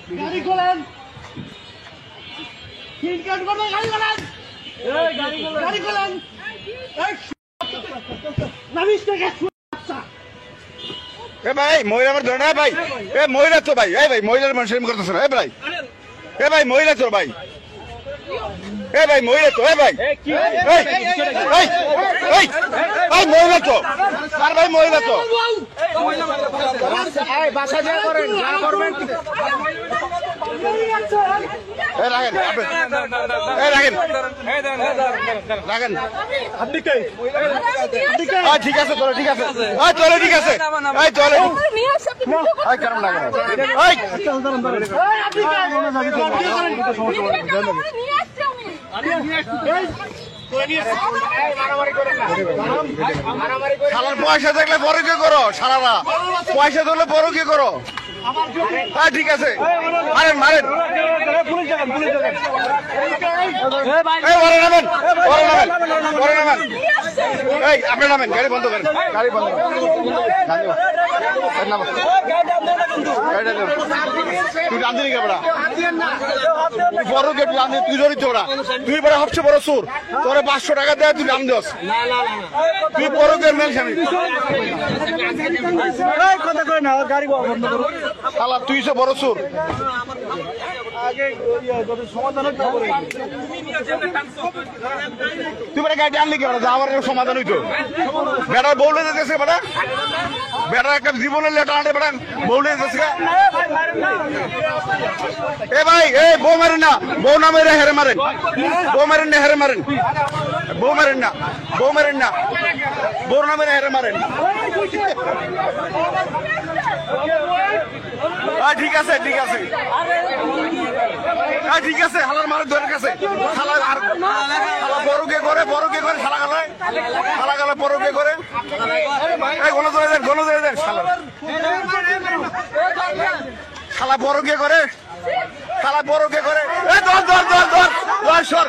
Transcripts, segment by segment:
গাড়ি খোলেন, সিট কাট করবেন, গাড়ি খোলেন, গাড়ি খোলেন, নামিস থেকে এ ভাই মহিলা আমার ধরে না ভাই, এ মহিলা তো ভাই, এই ভাই মহিলার মানুষের করতেছে না, এ ভাই, এ ভাই মহিলা তো ভাই, এ ভাই মহিলা তো, এ ভাই মহিলা তো, আর ভাই মহিলা তো বাসা যা করেন, যা করবেন রাখেন, রাখেন রাখেন, ঠিক আছে চলো, ঠিক আছে চলো, ঠিক আছে চলো, কেমন লাগে শালার পয়সা থাকলে বড় কে করো, সারারা পয়সা ধরলে বড় কে করো। হ্যাঁ ঠিক আছে, মারেন মারেন, নামেন, নামেন, এই আপনি নামেন, গাড়ি বন্ধ করেন, গাড়ি বন্ধ করেন, তুই রান্ধি নি কেবড়া, বড় কে তুই রান্ধি, তুই ধরিস ওরা, তুই বড় সবচেয়ে বড় সুর, তোরে 500 টাকা দেয় তুই রাম দোস, তুই বড় কে মেল স্বামী কথা কয় না, গাড়ি বন্ধ করো, শালা তুই সে বড় সুর, তুই বেটা গাড়ি আনলি কেন, আমার সমাধান হইতো, বেটার বউলে যেতেছে, বেটা বেটার একটা জীবনের লেটা আনতে বেটা বউলে যেতেছে। এ ভাই এ বউ মারেন না, বউ না মেরে হেরে মারেন, বউ মারেন না হেরে মারেন, বউ মারেন না, বউ মারেন না, বউ না মেরে হেরে মারেন। ঠিক আছে ঠিক আছে, ঠিক আছে, হালার মারের দরের কাছে শালা, আর শালা বড়কে করে, বড়কে করে, শালা গালায়, শালা গালায় বড়কে করে, এই গণ ধরে দেন, গণ ধরে দেন, শালা শালা বড়কে করে, শালা বড়কে করে, এই ধর ধর ধর ধর ধর সর,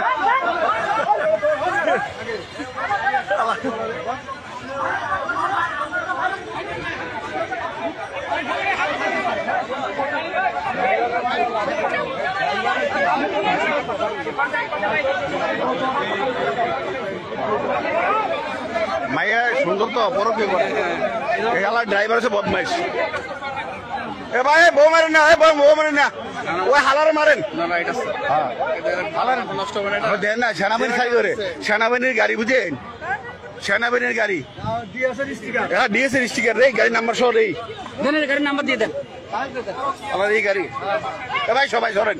মাইয়া সুন্দর তো, বড় কে করে, এই ড্রাইভার আছে বদমাইশ। এ ভাই বউ মারেন না, বউ মারেন না, ওই হালার মারেন, দেন না, সেনাবাহিনী খাই করে, সেনাবাহিনীর গাড়ি বুঝেন, সেনাবাহিনীর গাড়ি, হ্যাঁ ডিএসএর স্টিকার রে, গাড়ির নাম্বার সহ রে, গাড়ির নাম্বার দিয়ে দেন আমার এই গাড়ি, এ ভাই সবাই ধরেন।